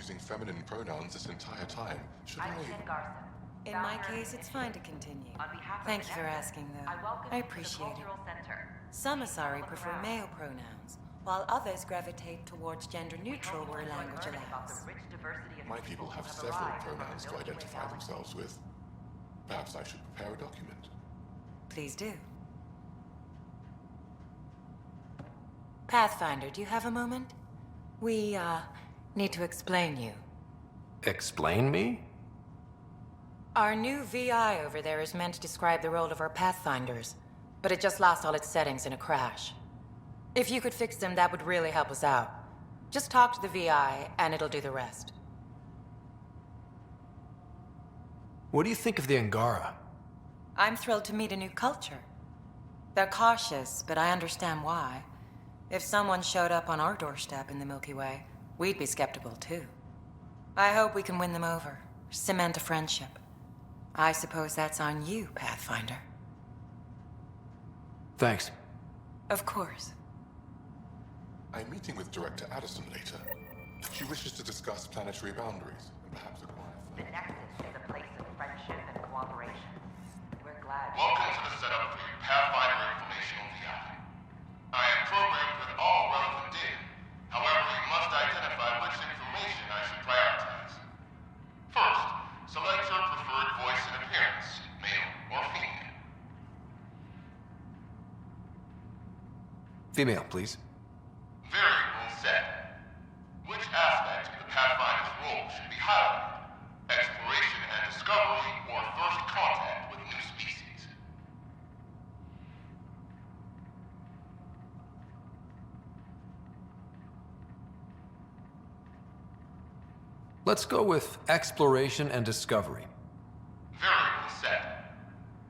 using feminine pronouns this entire time. Should I... In my case, it's fine to continue. Thank you for asking, though. I appreciate it. Some Asari prefer male pronouns, while others gravitate towards gender-neutral where language allows. My people have several pronouns to identify themselves with. Perhaps I should prepare a document. Please do. Pathfinder, do you have a moment? We, need to explain you. Explain me? Our new VI over there is meant to describe the role of our Pathfinders, but it just lost all its settings in a crash. If you could fix them, that would really help us out. Just talk to the VI, and it'll do the rest. What do you think of the Angara? I'm thrilled to meet a new culture. They're cautious, but I understand why. If someone showed up on our doorstep in the Milky Way, we'd be skeptical too. I hope we can win them over, cement a friendship. I suppose that's on you, Pathfinder. Thanks. Of course. I'm meeting with Director Addison later. She wishes to discuss planetary boundaries and perhaps acquire... The Nexus is a place of friendship and cooperation. We're glad... Welcome to the setup for your Pathfinder Informational VI. I am programmed with all relevant data. However, you must identify which information I should prioritize. First, select your preferred voice and appearance, male or female. Female, please. Variable set. Which aspect of the Pathfinder's role should be highlighted? Exploration and discovery, or first contact with new species? Let's go with exploration and discovery. Variable set.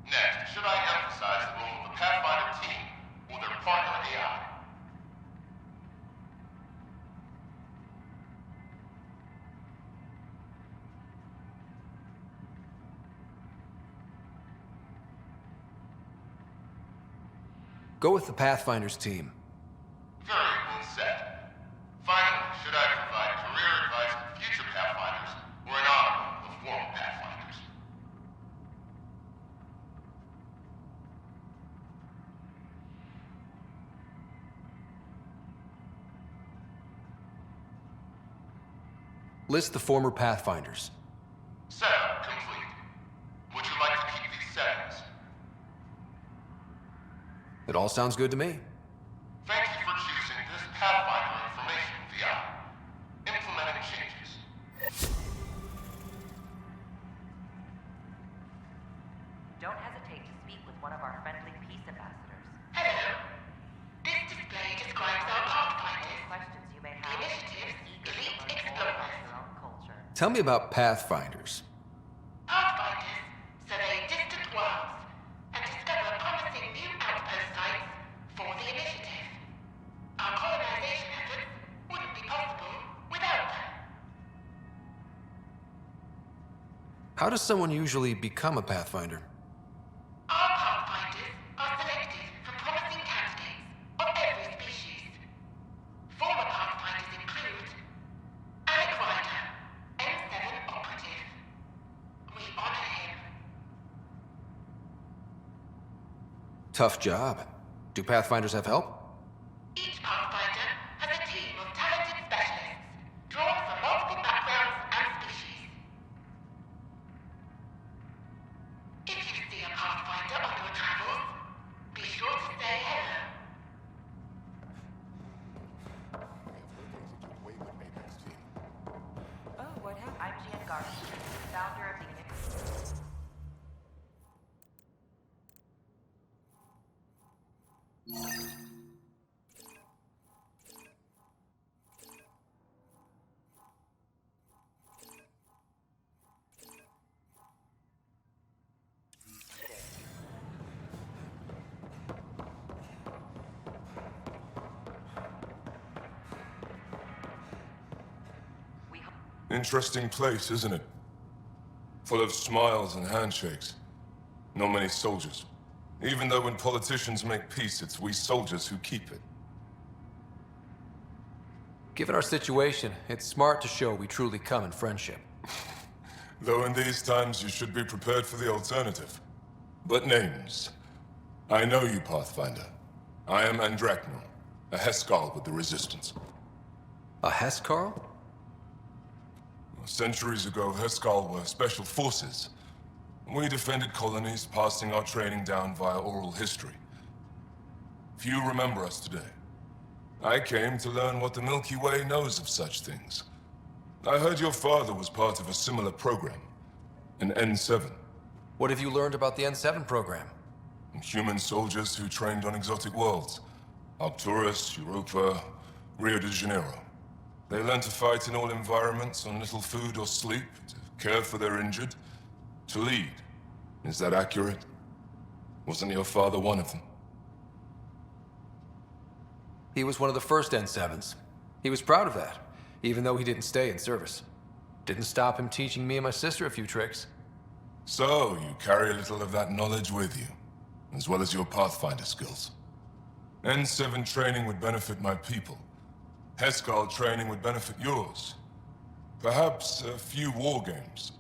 Next, should I emphasize the role of the Pathfinder team or their partner AI? Go with the Pathfinder's team. Variable set. Finally, should I provide career advice to future Pathfinders or an honor of former Pathfinders? List the former Pathfinders. Setup complete. Would you like to keep these settings? It all sounds good to me. Thank you for choosing this Pathfinder Information VI. Implementing changes. Don't hesitate to speak with one of our friendly peace ambassadors. Hello. This display describes our Pathfinders. Any questions you may have, Initiative, eager to Elite learn more about Explorers. your own culture. Tell me about Pathfinders. Pathfinders survey distant worlds and discover promising new outpost sites for the Initiative. Our colonization efforts wouldn't be possible without them. How does someone usually become a Pathfinder? Our Pathfinders are selected from promising candidates of every species. Former Pathfinders include Alec Ryder, N7 operative. We honor him. Tough job. Do Pathfinders have help? Each Pathfinder has a team of talented specialists, drawn from multiple backgrounds and species. If you see a Pathfinder on your travels, be sure to say hello. We have located a wayward Apex team. Oh, what happened? I'm Gian Garcia, founder of the Interesting place, isn't it? Full of smiles and handshakes. Not many soldiers. Even though when politicians make peace, it's we soldiers who keep it. Given our situation, it's smart to show we truly come in friendship. Though in these times you should be prepared for the alternative. But names. I know you, Pathfinder. I am Andraknor, a Heskal with the Resistance. A Heskal? Centuries ago, Heskal were special forces. We defended colonies, passing our training down via oral history. Few remember us today. I came to learn what the Milky Way knows of such things. I heard your father was part of a similar program, an N7. What have you learned about the N7 program? Human soldiers who trained on exotic worlds. Arcturus, Europa, Rio de Janeiro. They learned to fight in all environments on little food or sleep, to care for their injured, to lead. Is that accurate? Wasn't your father one of them? He was one of the first N7s. He was proud of that, even though he didn't stay in service. Didn't stop him teaching me and my sister a few tricks. So, you carry a little of that knowledge with you, as well as your Pathfinder skills. N7 training would benefit my people. Heskal training would benefit yours. Perhaps a few war games.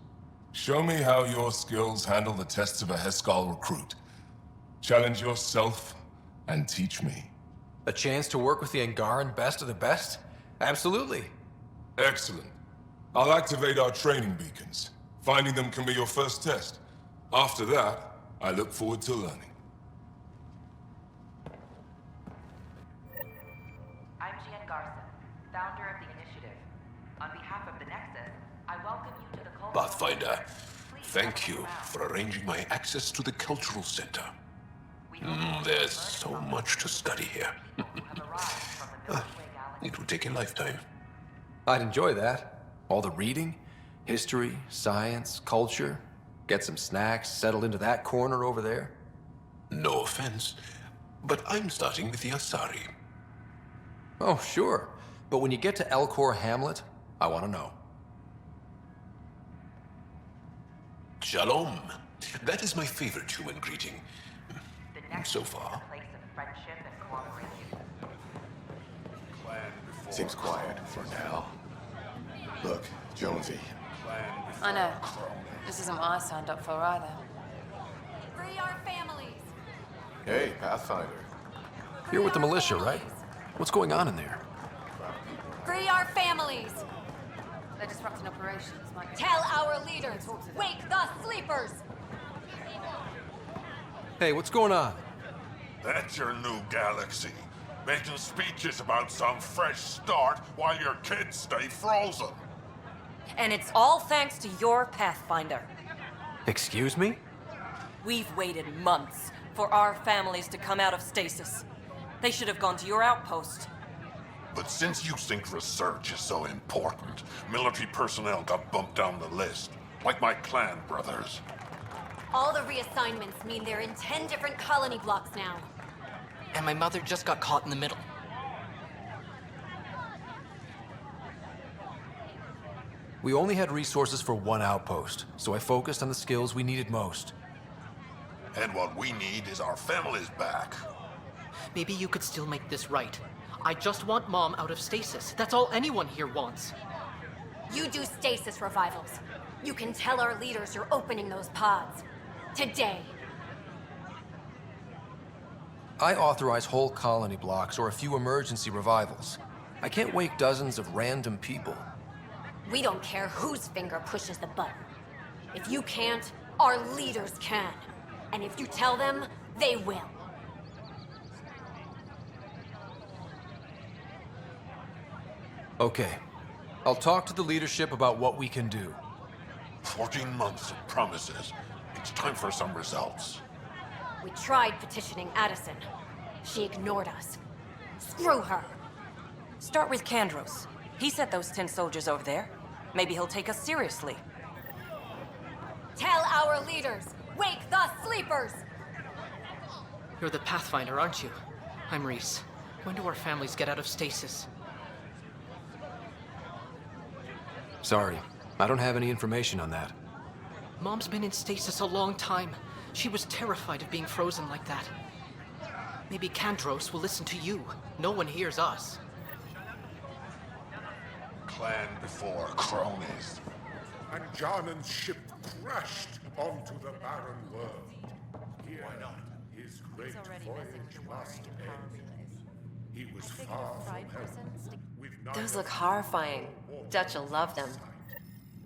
Show me how your skills handle the tests of a Heskal recruit. Challenge yourself and teach me. A chance to work with the Angaran best of the best? Absolutely. Excellent. I'll activate our training beacons. Finding them can be your first test. After that, I look forward to learning. I'm Gian Garson, founder of the initiative. On behalf of the Nexus, I welcome you to the cult. Pathfinder, thank you for arranging my access to the cultural center. There's so much to study here. It would take a lifetime. I'd enjoy that. All the reading, history, science, culture. Get some snacks, settle into that corner over there. No offense, but I'm starting with the Asari. Oh, sure. But when you get to Elcor Hamlet, I want to know. Shalom. That is my favorite human greeting. The Nexus So far. is a place of friendship and cooperation. Seems quiet for now. Look, Jonesy. I know. This isn't what I signed up for either. Free our families! Hey, Pathfinder. You're with the militia, right? What's going on in there? Free our families! They're disrupting operations. Tell our leaders! Wake the sleepers! Hey, what's going on? That's your new galaxy. Making speeches about some fresh start while your kids stay frozen. And it's all thanks to your Pathfinder. Excuse me? We've waited months for our families to come out of stasis. They should have gone to your outpost. But since you think research is so important, military personnel got bumped down the list, like my clan brothers. All the reassignments mean they're in 10 different colony blocks now. And my mother just got caught in the middle. We only had resources for one outpost, so I focused on the skills we needed most. And what we need is our families back. Maybe you could still make this right. I just want Mom out of stasis. That's all anyone here wants. You do stasis revivals. You can tell our leaders you're opening those pods. Today. I authorize whole colony blocks or a few emergency revivals. I can't wake dozens of random people. We don't care whose finger pushes the button. If you can't, our leaders can. And if you tell them, they will. Okay. I'll talk to the leadership about what we can do. 14 months of promises. It's time for some results. We tried petitioning Addison. She ignored us. Screw her. Start with Kandros. He sent those 10 soldiers over there. Maybe he'll take us seriously. Tell our leaders, wake the sleepers! You're the Pathfinder, aren't you? I'm Reese. When do our families get out of stasis? Sorry, I don't have any information on that. Mom's been in stasis a long time. She was terrified of being frozen like that. Maybe Kandros will listen to you. No one hears us. plan before cronies. And Jarnan's ship crashed onto the barren world. Here, why not? His great voyage must end. He was far from home. With Those look horrifying. Dutch will love them.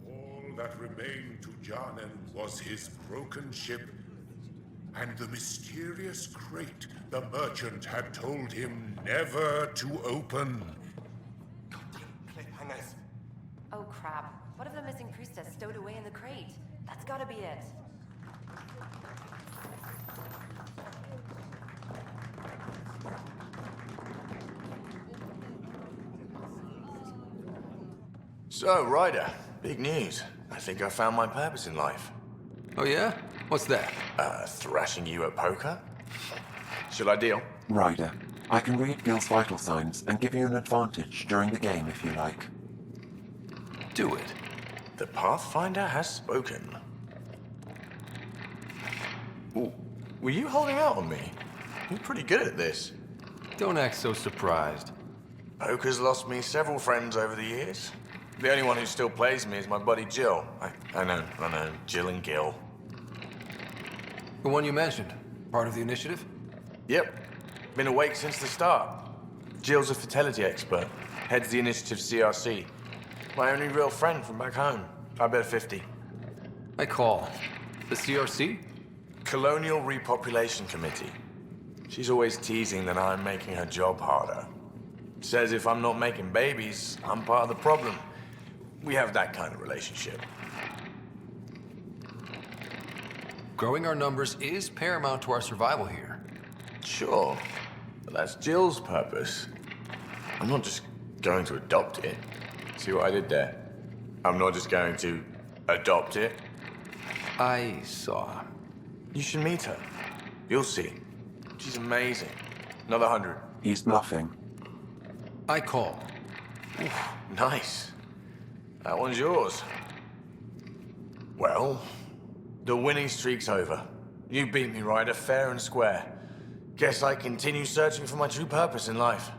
all that remained to Jarnan was his broken ship and the mysterious crate the merchant had told him never to open. Oh crap. What if the missing priestess stowed away in the crate? That's gotta be it. So, Ryder, big news. I think I found my purpose in life. Oh yeah? What's that? Thrashing you at poker? Should I deal? Ryder, I can read Gil's vital signs and give you an advantage during the game if you like. Do it. The Pathfinder has spoken. Ooh, were you holding out on me? You're pretty good at this. Don't act so surprised. Poker's lost me several friends over the years. The only one who still plays me is my buddy Jill. I know, Jill and Gil. The one you mentioned, part of the initiative? Yep, been awake since the start. Jill's a fertility expert, heads the initiative CRC. My only real friend from back home. I bet 50. I call. The CRC? Colonial Repopulation Committee. She's always teasing that I'm making her job harder. Says if I'm not making babies, I'm part of the problem. We have that kind of relationship. Growing our numbers is paramount to our survival here. Sure, but that's Jill's purpose. I'm not just going to adopt it. See what I did there? I'm not just going to adopt it. I saw. You should meet her. You'll see. She's amazing. Another 100. He's bluffing. I call. Oof, nice. That one's yours. Well, the winning streak's over. You beat me, Ryder, fair and square. Guess I continue searching for my true purpose in life.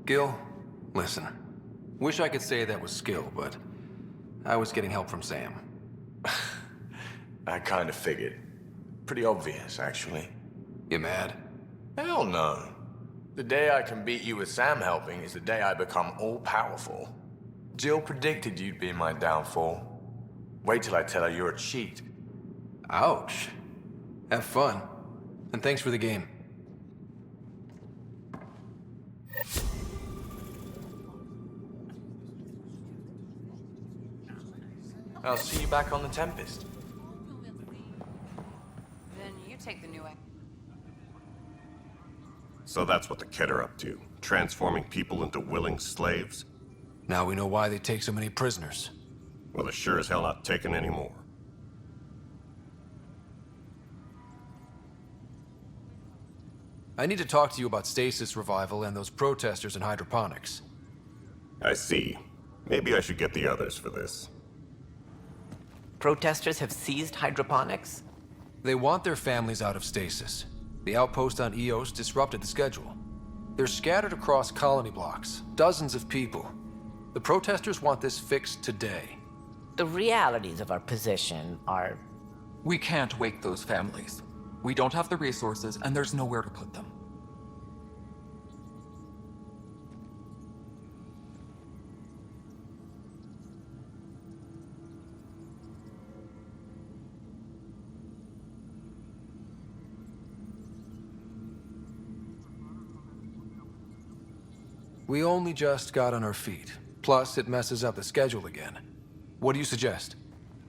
Gil, listen. Wish I could say that was skill, but I was getting help from Sam. I kind of figured. Pretty obvious, actually. You mad? Hell no. The day I can beat you with Sam helping is the day I become all-powerful. Jill predicted you'd be my downfall. Wait till I tell her you're a cheat. Ouch. Have fun. And thanks for the game. I'll see you back on the Tempest. Then you take the new way. So that's what the Kett are up to, transforming people into willing slaves? Now we know why they take so many prisoners. Well, they're sure as hell not taking any more. I need to talk to you about stasis revival and those protesters in hydroponics. I see. Maybe I should get the others for this. Protesters have seized hydroponics? They want their families out of stasis. The outpost on Eos disrupted the schedule. They're scattered across colony blocks, dozens of people. The protesters want this fixed today. The realities of our position are... We can't wake those families. We don't have the resources, and there's nowhere to put them. We only just got on our feet. Plus, it messes up the schedule again. What do you suggest?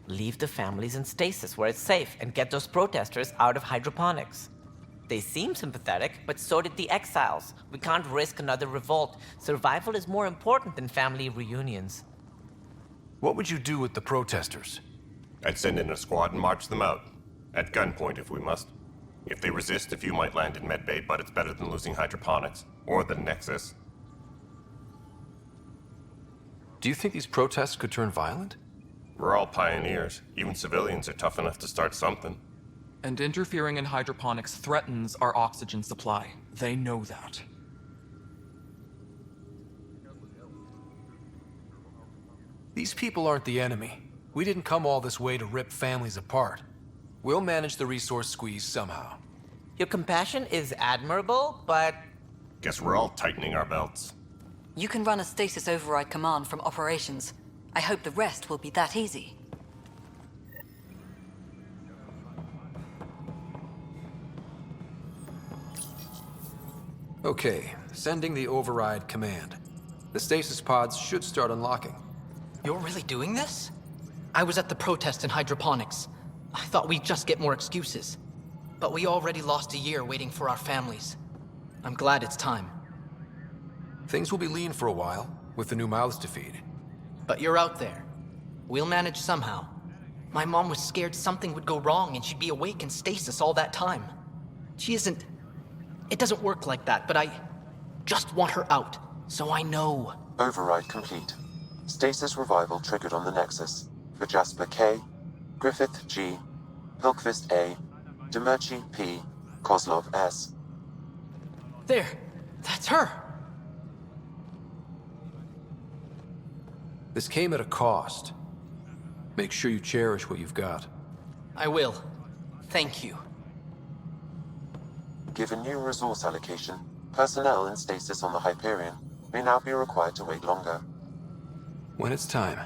Leave the families in stasis where it's safe and get those protesters out of hydroponics. They seem sympathetic, but so did the exiles. We can't risk another revolt. Survival is more important than family reunions. What would you do with the protesters? I'd send in a squad and march them out. At gunpoint if we must. If they resist, a few might land in medbay, but it's better than losing hydroponics. Or the Nexus. Do you think these protests could turn violent? We're all pioneers. Even civilians are tough enough to start something. And interfering in hydroponics threatens our oxygen supply. They know that. These people aren't the enemy. We didn't come all this way to rip families apart. We'll manage the resource squeeze somehow. Your compassion is admirable, but... Guess we're all tightening our belts. You can run a stasis override command from operations. I hope the rest will be that easy. Okay, sending the override command. The stasis pods should start unlocking. You're really doing this? I was at the protest in hydroponics. I thought we'd just get more excuses. But we already lost a year waiting for our families. I'm glad it's time. Things will be lean for a while, with the new mouths to feed. But you're out there. We'll manage somehow. My mom was scared something would go wrong and she'd be awake in stasis all that time. She isn't... It doesn't work like that, but I just want her out, so I know. Override complete. Stasis revival triggered on the Nexus. For Jasper K, Griffith G, Hilkvist A, Demerchi P, Kozlov S. There! That's her! This came at a cost. Make sure you cherish what you've got. I will. Thank you. Given new resource allocation, personnel in stasis on the Hyperion may now be required to wait longer. When it's time,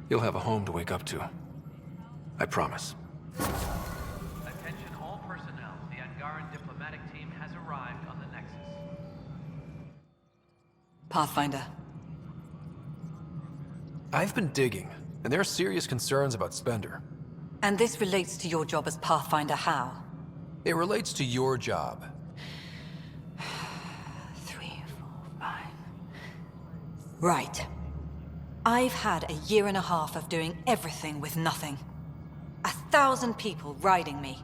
you'll have a home to wake up to. I promise. Attention all personnel. The Angaran diplomatic team has arrived on the Nexus. Pathfinder. I've been digging, and there are serious concerns about Spender. And this relates to your job as Pathfinder how? It relates to your job. 3, 4, 5... Right. I've had a year and a half of doing everything with nothing. 1,000 people riding me.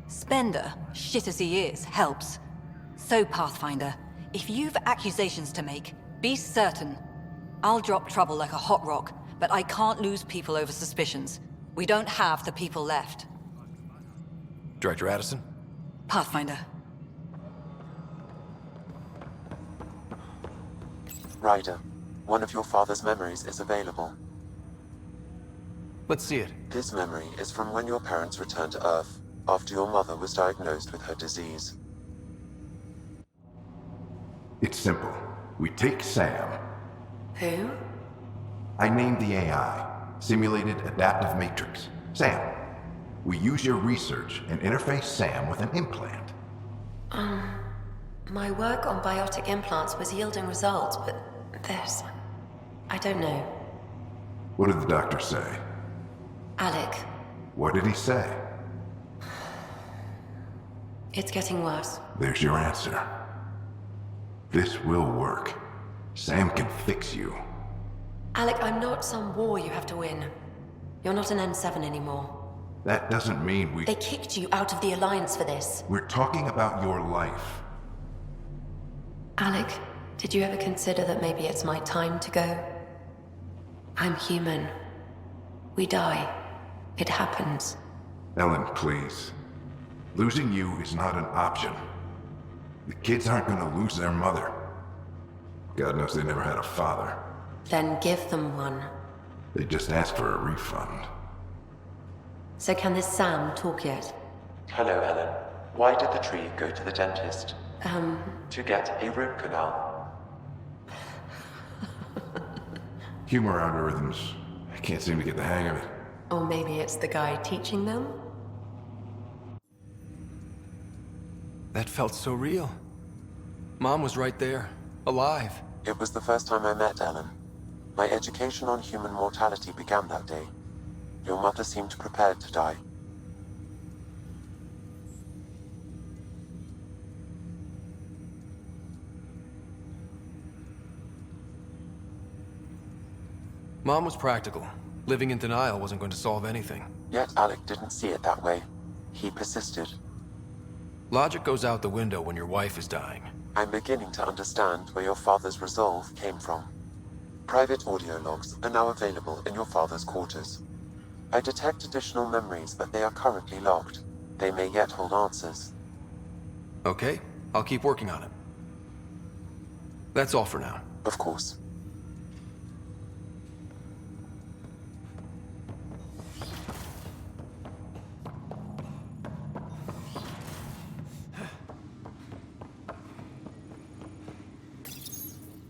Spender, shit as he is, helps. So, Pathfinder, if you've accusations to make, be certain. I'll drop trouble like a hot rock, but I can't lose people over suspicions. We don't have the people left. Director Addison? Pathfinder. Ryder, one of your father's memories is available. Let's see it. This memory is from when your parents returned to Earth, after your mother was diagnosed with her disease. It's simple. We take Sam. Who? I named the AI, Simulated Adaptive Matrix. Sam. We use your research and interface Sam with an implant. My work on biotic implants was yielding results, but this... I don't know. What did the doctor say? Alec, What did he say? it's getting worse. There's your answer. This will work. Sam can fix you. Alec, I'm not some war you have to win. You're not an N7 anymore. That doesn't mean we... They kicked you out of the Alliance for this. We're talking about your life. Alec, did you ever consider that maybe it's my time to go? I'm human. We die. It happens. Ellen, please. Losing you is not an option. The kids aren't gonna lose their mother. God knows they never had a father. Then give them one. They just asked for a refund. So can this Sam talk yet? Hello, Ellen. Why did the tree go to the dentist? To get a root canal. Humor algorithms. I can't seem to get the hang of it. Or maybe it's the guy teaching them? That felt so real. Mom was right there, alive. It was the first time I met Ellen. My education on human mortality began that day. Your mother seemed prepared to die. Mom was practical. Living in denial wasn't going to solve anything. Yet Alec didn't see it that way. He persisted. Logic goes out the window when your wife is dying. I'm beginning to understand where your father's resolve came from. Private audio logs are now available in your father's quarters. I detect additional memories, but they are currently logged. They may yet hold answers. Okay, I'll keep working on it. That's all for now. Of course.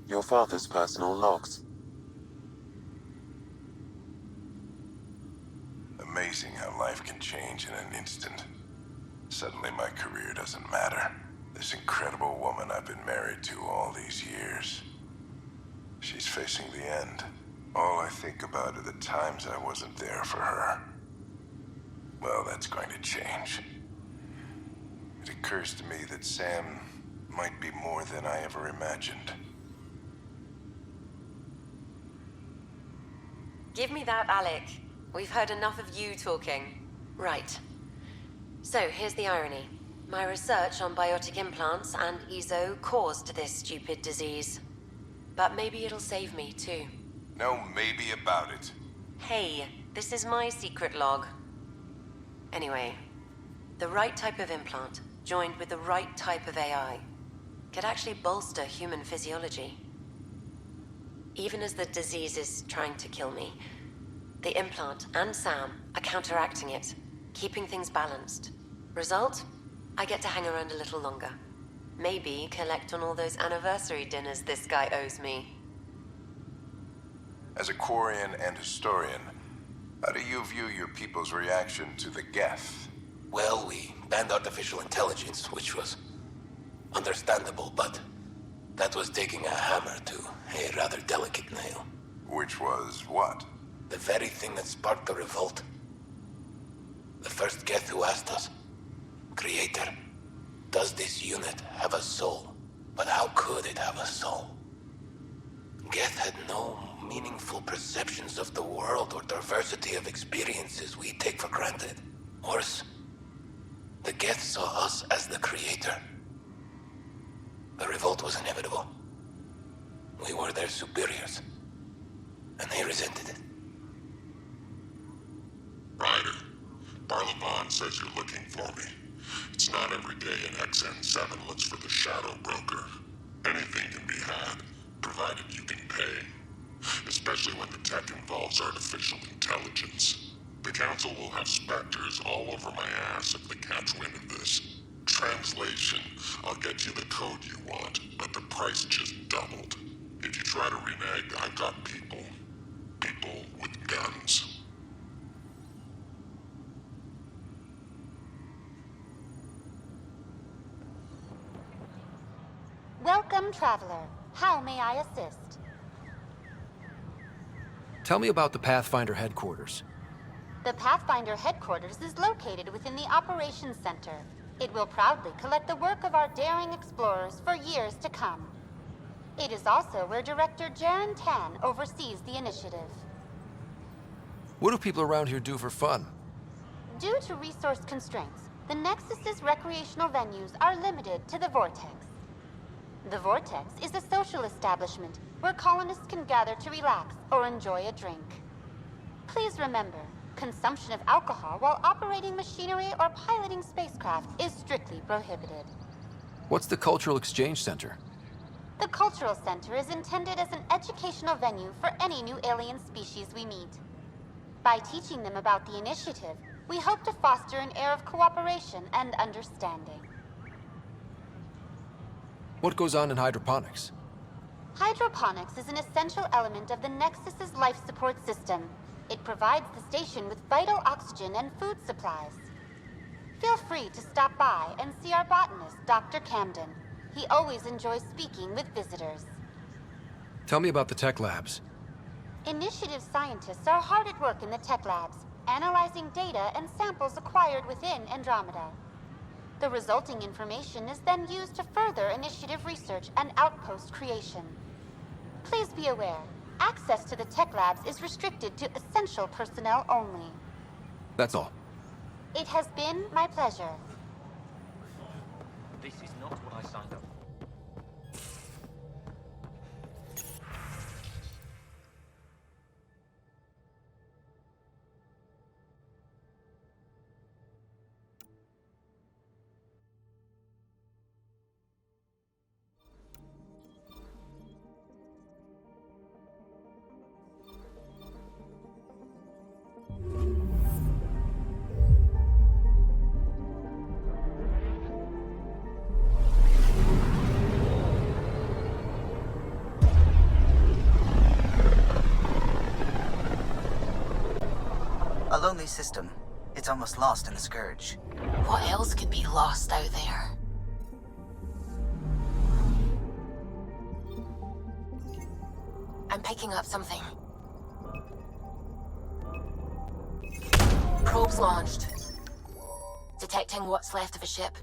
Your father's personal logs. Amazing how life can change in an instant. Suddenly my career doesn't matter. This incredible woman I've been married to all these years. She's facing the end. All I think about are the times I wasn't there for her. Well, that's going to change. It occurs to me that Sam might be more than I ever imagined. Give me that, Alec. We've heard enough of you talking. Right. So, here's the irony. My research on biotic implants and EZO caused this stupid disease. But maybe it'll save me, too. No maybe about it. Hey, this is my secret log. Anyway, the right type of implant, joined with the right type of AI, could actually bolster human physiology. Even as the disease is trying to kill me, the implant and Sam are counteracting it, keeping things balanced. Result? I get to hang around a little longer. Maybe collect on all those anniversary dinners this guy owes me. As a Quarian and historian, how do you view your people's reaction to the Geth? Well, we banned artificial intelligence, which was understandable, but that was taking a hammer to a rather delicate nail. Which was what? The very thing that sparked the revolt. The first Geth who asked us, Creator, does this unit have a soul? But how could it have a soul? Geth had no meaningful perceptions of the world or diversity of experiences we take for granted. Worse, the Geth saw us as the Creator. The revolt was inevitable. We were their superiors, and they resented it. Ryder, Barlavan says you're looking for me. It's not every day an XN7 looks for the Shadow Broker. Anything can be had, provided you can pay. Especially when the tech involves artificial intelligence. The Council will have specters all over my ass if they catch wind of this. Translation, I'll get you the code you want, but the price just doubled. If you try to renege, I've got people. People with guns. Welcome, traveler. How may I assist? Tell me about the Pathfinder headquarters. The Pathfinder headquarters is located within the Operations Center. It will proudly collect the work of our daring explorers for years to come. It is also where Director Jaren Tan oversees the initiative. What do people around here do for fun? Due to resource constraints, the Nexus's recreational venues are limited to the Vortex. The Vortex is a social establishment where colonists can gather to relax or enjoy a drink. Please remember, consumption of alcohol while operating machinery or piloting spacecraft is strictly prohibited. What's the Cultural Exchange Center? The Cultural Center is intended as an educational venue for any new alien species we meet. By teaching them about the initiative, we hope to foster an air of cooperation and understanding. What goes on in hydroponics? Hydroponics is an essential element of the Nexus's life support system. It provides the station with vital oxygen and food supplies. Feel free to stop by and see our botanist, Dr. Camden. He always enjoys speaking with visitors. Tell me about the tech labs. Initiative scientists are hard at work in the tech labs, analyzing data and samples acquired within Andromeda. The resulting information is then used to further initiative research and outpost creation. Please be aware, access to the tech labs is restricted to essential personnel only. That's all. It has been my pleasure. This is not what I signed up for. A lonely system. It's almost lost in the Scourge. What else could be lost out there? I'm picking up something. Probes launched. Detecting what's left of a ship.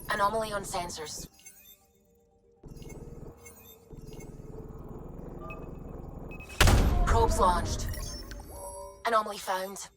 Anomaly on sensors. Probes launched. Anomaly found.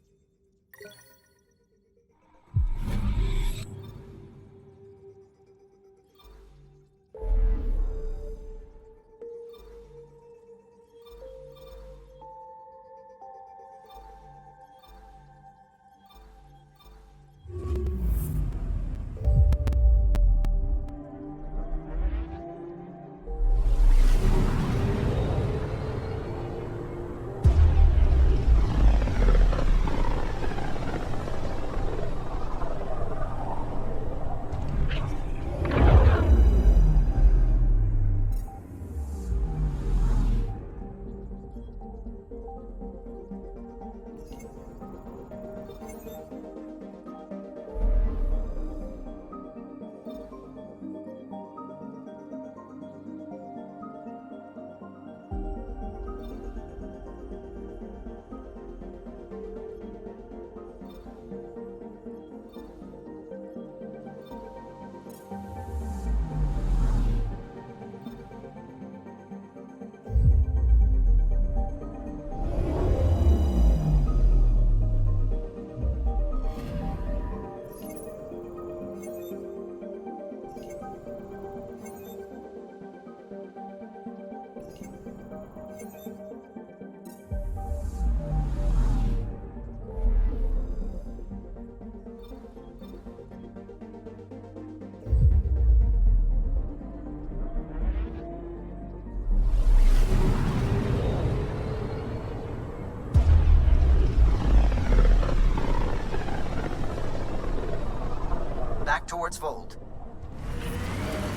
Towards Fold.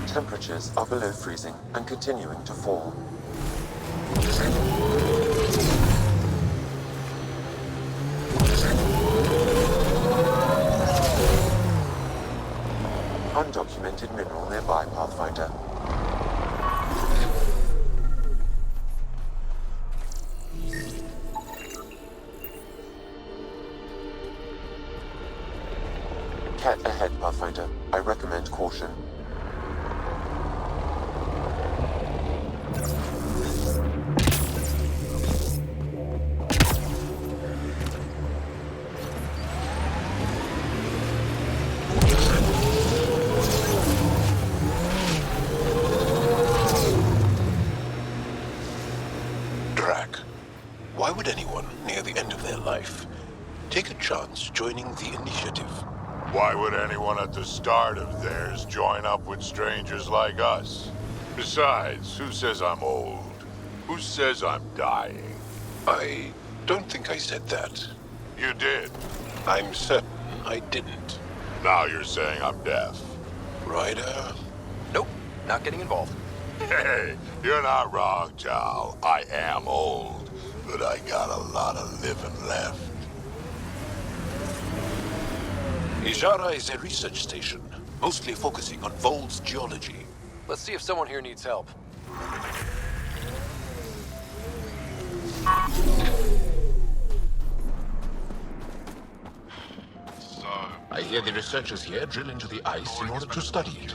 Temperatures are below freezing and continuing to fall. Undocumented mineral nearby, Pathfinder. Cat ahead, Pathfinder. I recommend caution. Drac, why would anyone near the end of their life take a chance joining the initiative? Why would anyone at the start of theirs join up with strangers like us? Besides, who says I'm old? Who says I'm dying? I don't think I said that. You did. I'm certain I I didn't. Now you're saying I'm deaf. Ryder? Nope, not getting involved. Hey, you're not wrong, Chow. I am old, but I got a lot of living left. Ijara is a research station, mostly focusing on Vold's geology. Let's see if someone here needs help. I hear the researchers here drill into the ice in order to study it.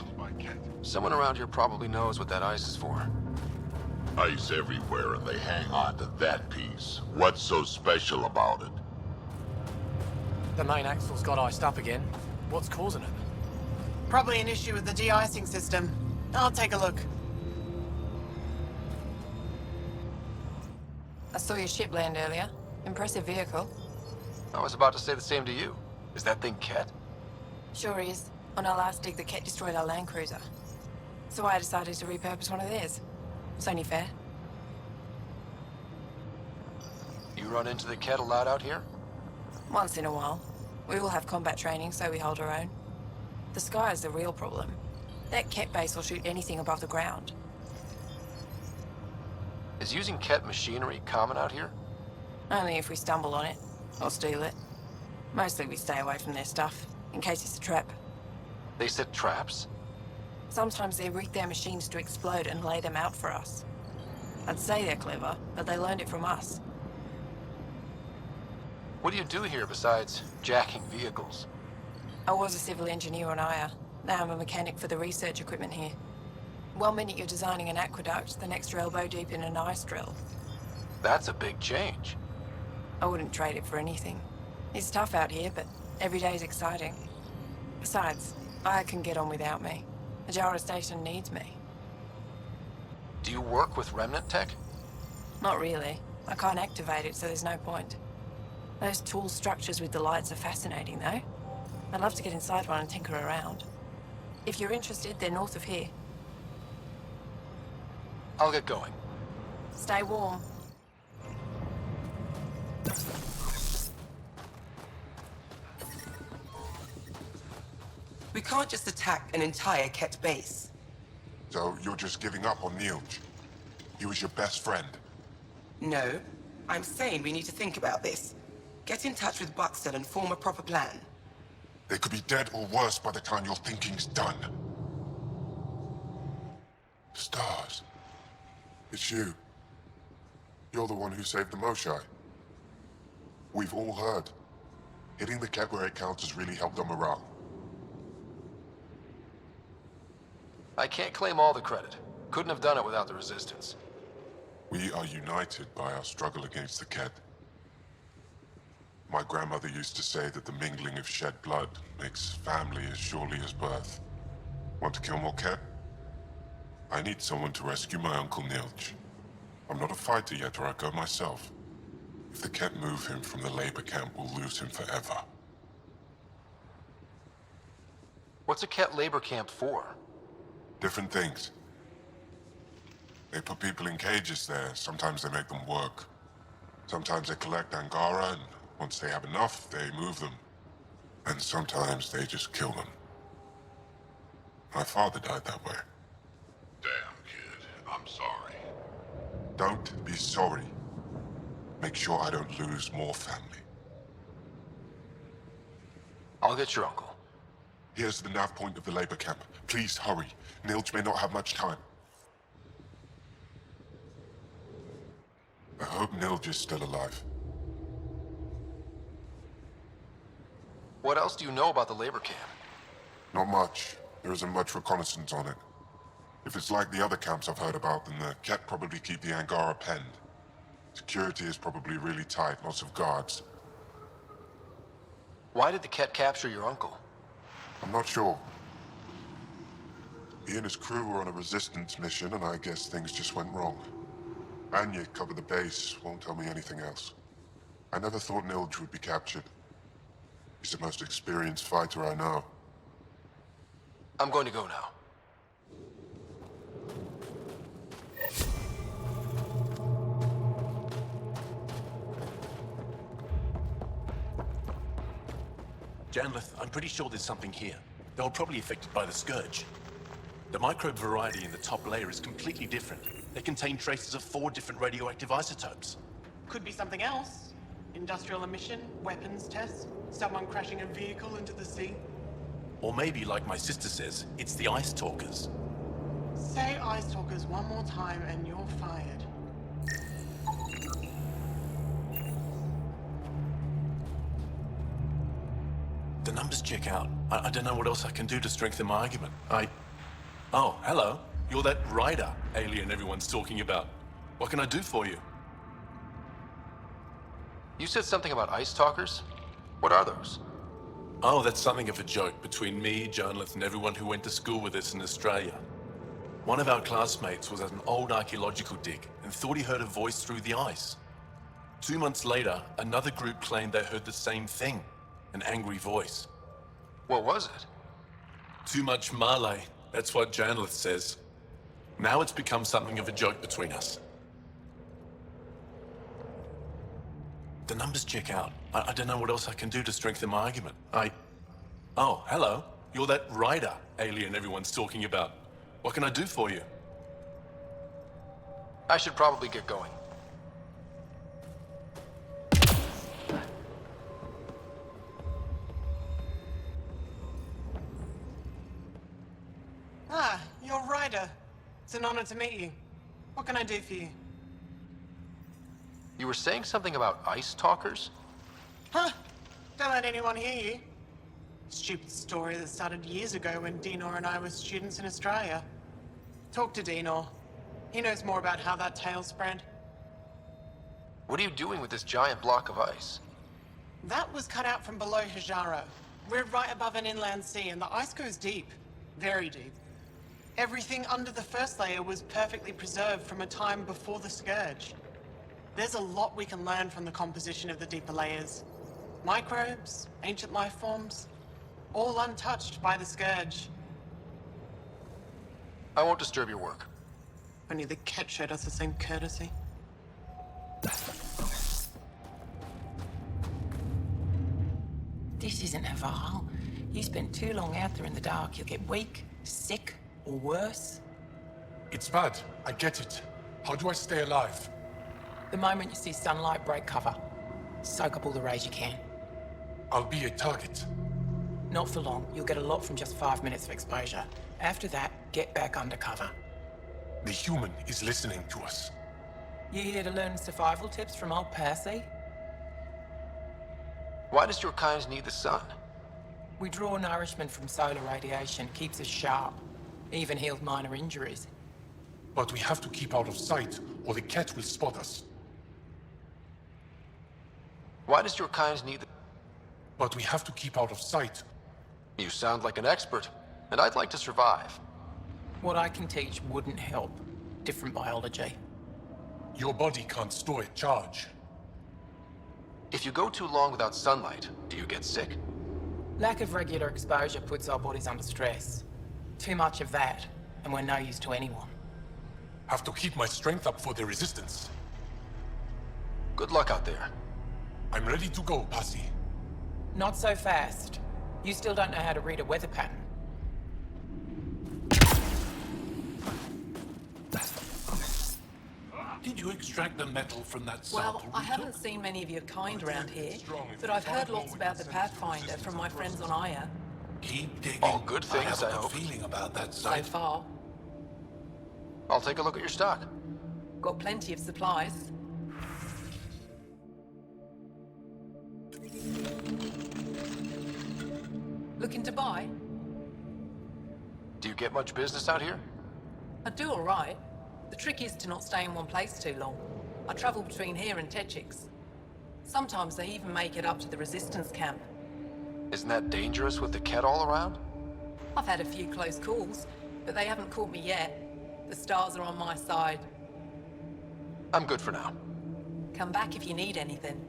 Someone around here probably knows what that ice is for. Ice everywhere, and they hang on to that piece. What's so special about it? The main axle's got iced up again. What's causing it? Probably an issue with the de-icing system. I'll take a look. I saw your ship land earlier. Impressive vehicle. I was about to say the same to you. Is that thing Ket? Sure is. On our last dig, the Ket destroyed our land cruiser. So I decided to repurpose one of theirs. It's only fair. You run into the Ket a lot out here? Once in a while. We all have combat training, so we hold our own. The sky is the real problem. That Ket base will shoot anything above the ground. Is using Ket machinery common out here? Only if we stumble on it, or steal it. Mostly we stay away from their stuff, in case it's a trap. They set traps? Sometimes they rig their machines to explode and lay them out for us. I'd say they're clever, but they learned it from us. What do you do here besides jacking vehicles? I was a civil engineer on Aya. Now I'm a mechanic for the research equipment here. 1 minute you're designing an aqueduct, the next you're elbow deep in an ice drill. That's a big change. I wouldn't trade it for anything. It's tough out here, but every day is exciting. Besides, Aya can get on without me. The Jara station needs me. Do you work with Remnant tech? Not really. I can't activate it, so there's no point. Those tool structures with the lights are fascinating, though. I'd love to get inside one and tinker around. If you're interested, they're north of here. I'll get going. Stay warm. We can't just attack an entire Ket base. So you're just giving up on Nilj? He was your best friend. No. I'm saying we need to think about this. Get in touch with Buxton and form a proper plan. They could be dead or worse by the time your thinking's done. Stars. It's you. You're the one who saved the Moshai. We've all heard. Hitting the Ket where it counts has really helped our morale. I can't claim all the credit. Couldn't have done it without the Resistance. We are united by our struggle against the Ket. My grandmother used to say that the mingling of shed blood makes family as surely as birth. Want to kill more Ket? I need someone to rescue my Uncle Nilj. I'm not a fighter yet, or I'd go myself. If the Ket move him from the labor camp, we'll lose him forever. What's a Ket labor camp for? Different things. They put people in cages there. Sometimes they make them work. Sometimes they collect Angara, and once they have enough, they move them. And sometimes they just kill them. My father died that way. Damn, kid. I'm sorry. Don't be sorry. Make sure I don't lose more family. I'll get your uncle. Here's the nav point of the labor camp. Please hurry. Nilj may not have much time. I hope Nilj is still alive. What else do you know about the labor camp? Not much. There isn't much reconnaissance on it. If it's like the other camps I've heard about, then the Ket probably keep the Angara penned. Security is probably really tight, lots of guards. Why did the Ket capture your uncle? I'm not sure. He and his crew were on a resistance mission, and I guess things just went wrong. Anya covered the base, won't tell me anything else. I never thought Nilj would be captured. He's the most experienced fighter I know. I'm going to go now. Janlith, I'm pretty sure there's something here. They were probably affected by the Scourge. The microbe variety in the top layer is completely different. They contain traces of 4 different radioactive isotopes. Could be something else. Industrial emission, weapons test, someone crashing a vehicle into the sea. Or maybe, like my sister says, it's the Ice Talkers. Say Ice Talkers one more time and you're fired. The numbers check out. I don't know what else I can do to strengthen my argument. Oh, hello. You're that rider alien everyone's talking about. What can I do for you? You said something about ice talkers? What are those? Oh, that's something of a joke between me, Janlith, and everyone who went to school with us in Australia. One of our classmates was at an old archaeological dig and thought he heard a voice through the ice. 2 months later, another group claimed they heard the same thing, an angry voice. What was it? Too much Malay, that's what Janlith says. Now it's become something of a joke between us. The numbers check out. I don't know what else I can do to strengthen my argument. Oh, hello. You're that rider alien everyone's talking about. What can I do for you? I should probably get going. Ah, you're Ryder. It's an honor to meet you. What can I do for you? You were saying something about ice talkers? Huh? Don't let anyone hear you. Stupid story that started years ago when Dinor and I were students in Australia. Talk to Dinor. He knows more about how that tale spread. What are you doing with this giant block of ice? That was cut out from below Hijaro. We're right above an inland sea and the ice goes deep. Very deep. Everything under the first layer was perfectly preserved from a time before the Scourge. There's a lot we can learn from the composition of the deeper layers. Microbes, ancient life forms, all untouched by the Scourge. I won't disturb your work. Only the Ket showed us the same courtesy. This isn't Haval. You spend too long out there in the dark, you'll get weak, sick, or worse. It's bad. I get it. How do I stay alive? The moment you see sunlight, break cover. Soak up all the rays you can. I'll be a target. Not for long. You'll get a lot from just 5 minutes of exposure. After that, get back under cover. The human is listening to us. You here to learn survival tips from old Percy? Why does your kind need the sun? We draw nourishment from solar radiation, keeps us sharp. Even heals minor injuries. But we have to keep out of sight, or the cat will spot us. Why does your kind need the... But we have to keep out of sight. You sound like an expert, and I'd like to survive. What I can teach wouldn't help. Different biology. Your body can't store a charge. If you go too long without sunlight, do you get sick? Lack of regular exposure puts our bodies under stress. Too much of that, and we're no use to anyone. Have to keep my strength up for the resistance. Good luck out there. I'm ready to go, Passy. Not so fast. You still don't know how to read a weather pattern. Did you extract the metal from that sample? Well, I haven't seen many of your kind around here, but I've heard lots about the Pathfinder from my friends on Aya. Keep digging. All good things, I have a hope. good feeling about that So site. far. I'll take a look at your stock. Got plenty of supplies. Looking to buy? Do you get much business out here? I do all right. The trick is to not stay in one place too long. I travel between here and Techix. Sometimes they even make it up to the resistance camp. Isn't that dangerous with the Ket all around? I've had a few close calls, but they haven't caught me yet. The stars are on my side. I'm good for now. Come back if you need anything.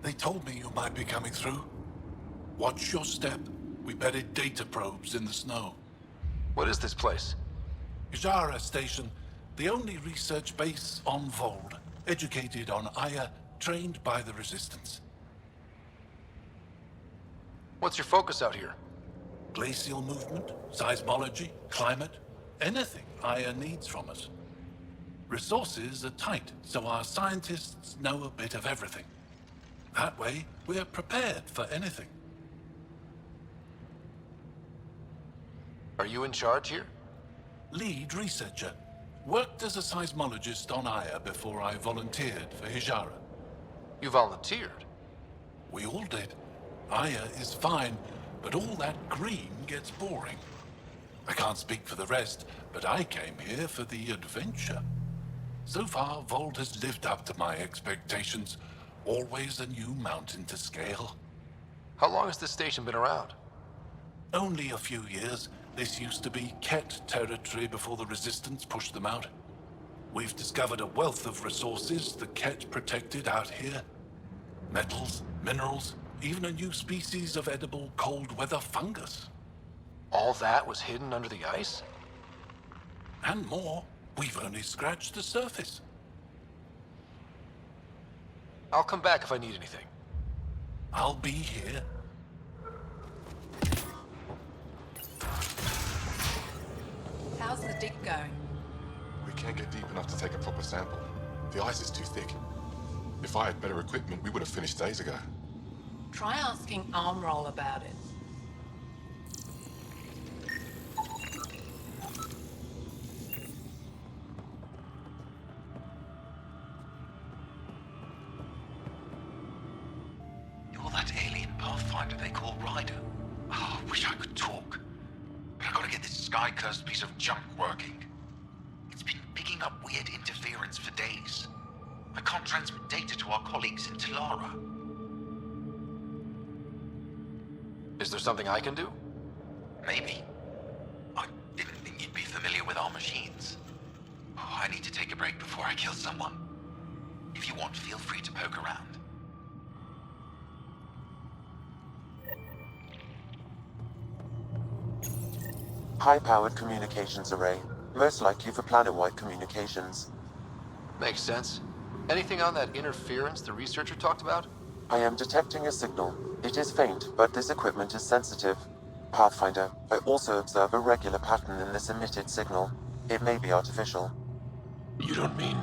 They told me you might be coming through. Watch your step. We buried data probes in the snow. What is this place? Hijara Station, the only research base on Vold. Educated on Aya, trained by the Resistance. What's your focus out here? Glacial movement, seismology, climate, anything Aya needs from us. Resources are tight, so our scientists know a bit of everything. That way, we're prepared for anything. Are you in charge here? Lead researcher. Worked as a seismologist on Aya before I volunteered for Hijara. You volunteered? We all did. Aya is fine, but all that green gets boring. I can't speak for the rest, but I came here for the adventure. So far, Vold has lived up to my expectations. Always a new mountain to scale. How long has this station been around? Only a few years. This used to be Ket territory before the Resistance pushed them out. We've discovered a wealth of resources the Ket protected out here. Metals, minerals, even a new species of edible cold weather fungus. All that was hidden under the ice? And more. We've only scratched the surface. I'll come back if I need anything. I'll be here. How's the dig going? We can't get deep enough to take a proper sample. The ice is too thick. If I had better equipment, we would have finished days ago. Try asking Armroll about it. You're that alien pathfinder they call Ryder. Oh, I wish I could talk. But I gotta get this sky-cursed piece of junk working. It's been picking up weird interference for days. I can't transmit data to our colleagues in Talara. Is there something I can do? Maybe. I didn't think you'd be familiar with our machines. Oh, I need to take a break before I kill someone. If you want, feel free to poke around. High-powered communications array. Most likely for planet-wide communications. Makes sense. Anything on that interference the researcher talked about? I am detecting a signal. It is faint, but this equipment is sensitive. Pathfinder, I also observe a regular pattern in this emitted signal. It may be artificial. You don't mean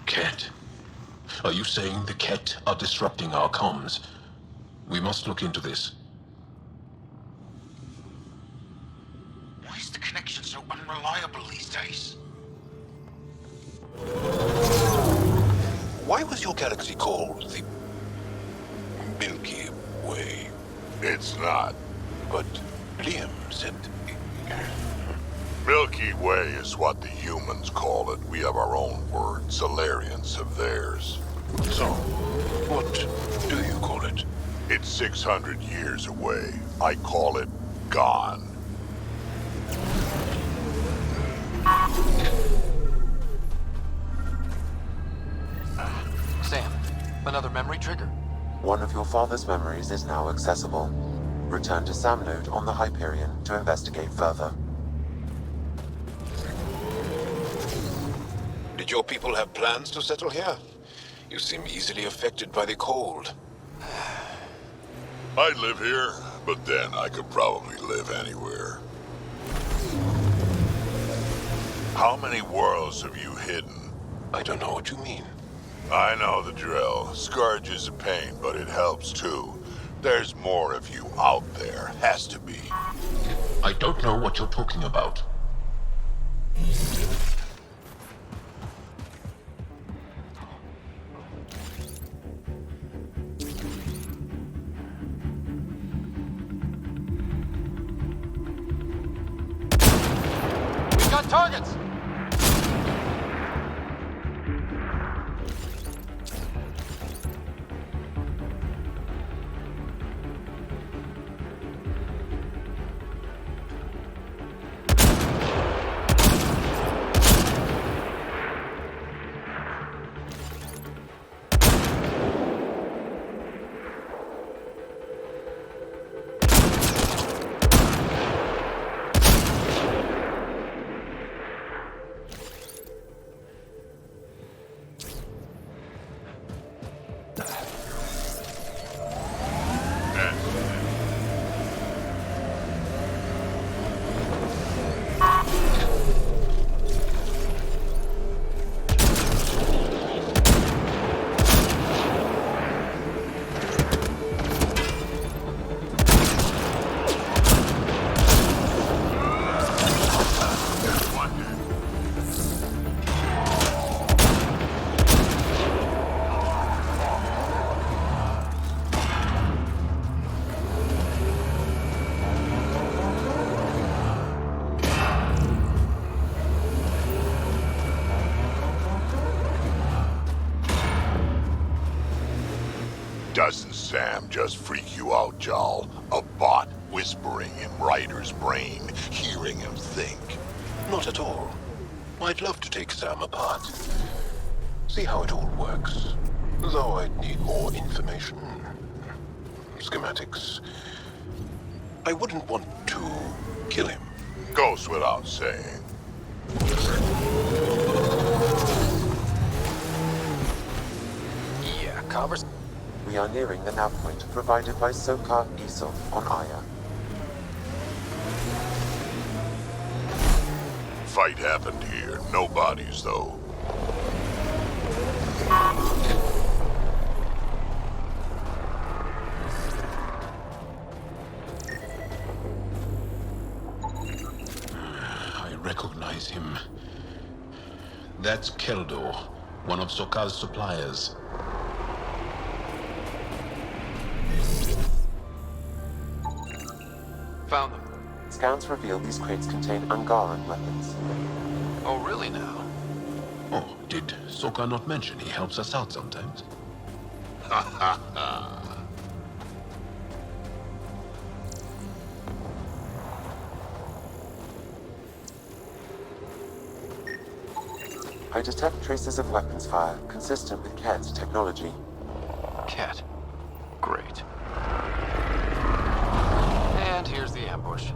Ket? Are you saying the Ket are disrupting our comms? We must look into this. Why is the connection so unreliable these days? Why was your galaxy called the Milky Way? It's not. But Liam said... Milky Way is what the humans call it. We have our own word. Solarians have theirs. So, what do you call it? It's 600 years away. I call it gone. Sam, another memory trigger? One of your father's memories is now accessible. Return to Sam Node on the Hyperion to investigate further. Did your people have plans to settle here? You seem easily affected by the cold. I live here, but then I could probably live anywhere. How many worlds have you hidden? I don't know what you mean. I know the drill. Scourge is a pain, but it helps too. There's more of you out there. Has to be. I don't know what you're talking about. We've got targets! Doesn't Sam just freak you out, Jarl? A bot whispering in Ryder's brain, hearing him think. Not at all. I'd love to take Sam apart. See how it all works. Though I'd need more information. Schematics. I wouldn't want to kill him. Goes without saying. Yeah, We are nearing the nav point provided by Sokar Isol on Aya. Fight happened here. No bodies, though. I recognize him. That's Keldor, one of Sokar's suppliers. Found them. Scans reveal these crates contain Angaran weapons. Oh, really now? Oh, did Sokar not mention he helps us out sometimes? Ha ha ha. I detect traces of weapons fire consistent with Cat's technology. Cat. Great. And here's the ambush.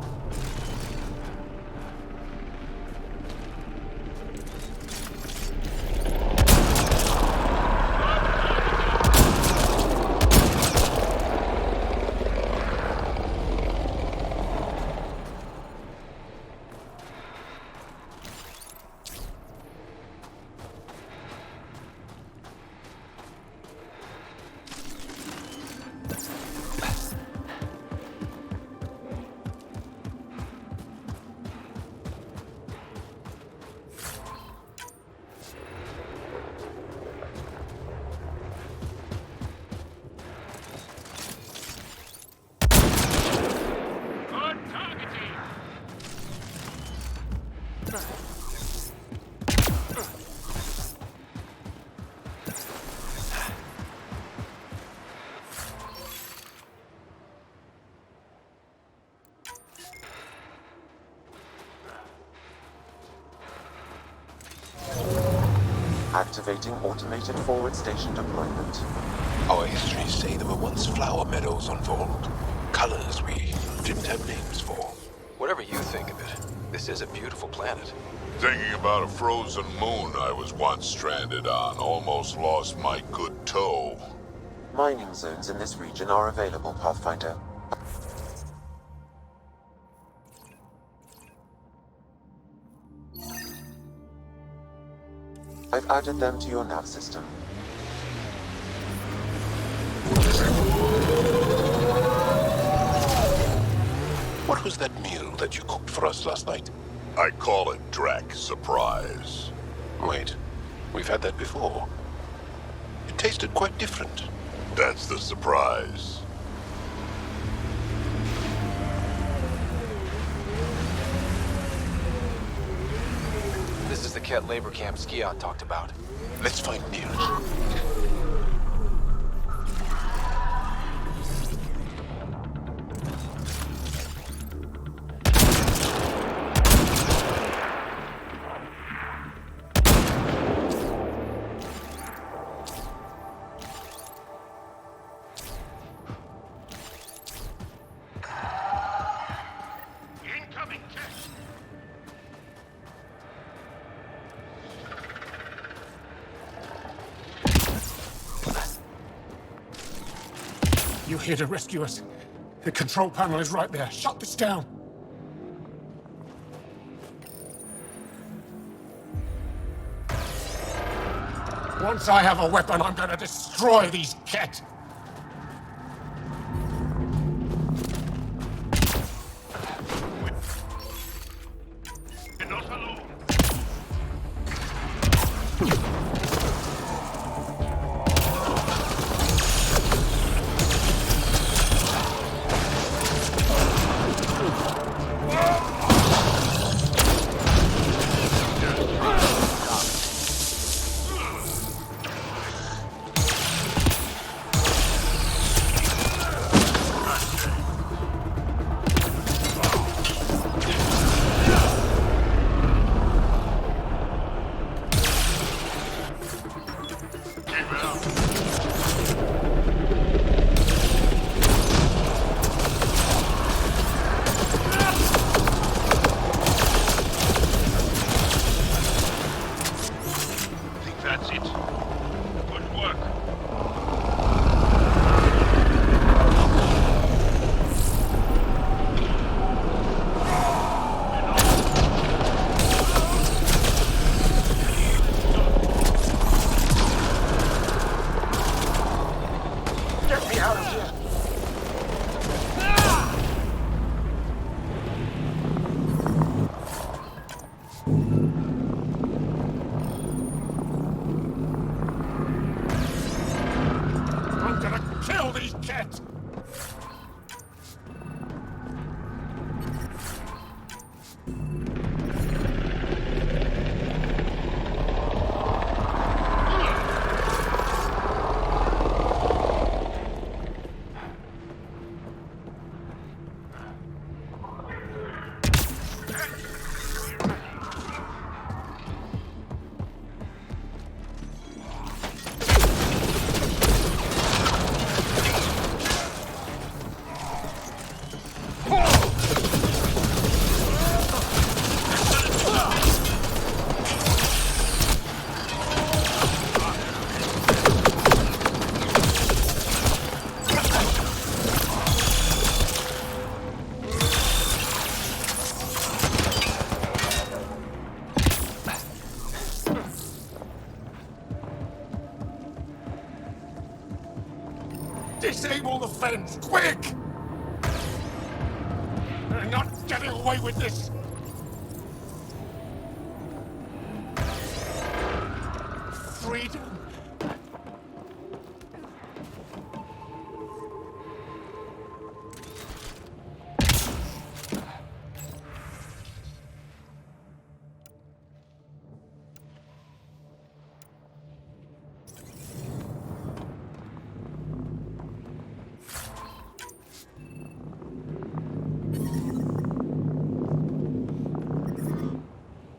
Activating automated forward station deployment. Our histories say there were once flower meadows on Vold. Colors we didn't have names for. Whatever you think of it, this is a beautiful planet. Thinking about a frozen moon I was once stranded on. Almost lost my good toe. Mining zones in this region are available, Pathfinder. I've added them to your nav system. What was that meal that you cooked for us last night? I call it Drac Surprise. Wait, we've had that before. It tasted quite different. That's the surprise. This is the Ket labor camp Skiot talked about. Let's find Neil. You're here to rescue us. The control panel is right there. Shut this down. Once I have a weapon, I'm gonna destroy these Ket. That's it. Good work. Get me out of here! I'm gonna kill these kids! Disable the fence, quick! They're not getting away with this! Freedom!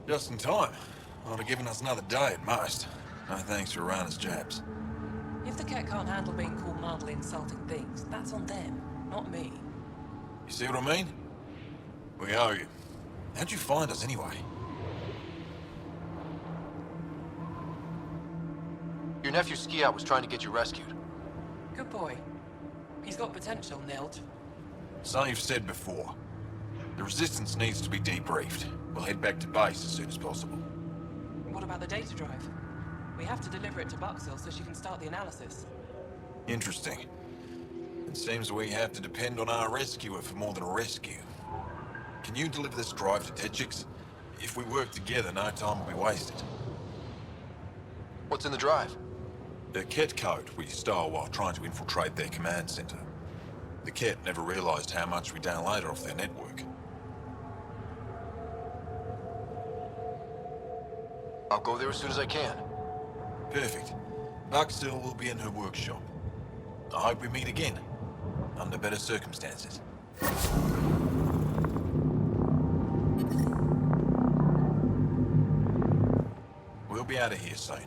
Just in time. Would have given us another day at most. No thanks for Rana's jabs. If the cat can't handle being called mildly insulting things, that's on them, not me. You see what I mean? We owe you. How'd you find us anyway? Your nephew Ski-Out was trying to get you rescued. Good boy. He's got potential, Nilt. Something you've said before. The Resistance needs to be debriefed. We'll head back to base as soon as possible. What about the data drive? We have to deliver it to Buxell so she can start the analysis. Interesting. It seems we have to depend on our rescuer for more than a rescue. Can you deliver this drive to Tetchix? If we work together, no time will be wasted. What's in the drive? The Ket code we stole while trying to infiltrate their command center. The Ket never realized how much we downloaded off their network. I'll go there as soon as I can. Perfect. Buxell will be in her workshop. I hope we meet again, under better circumstances. We'll be out of here soon.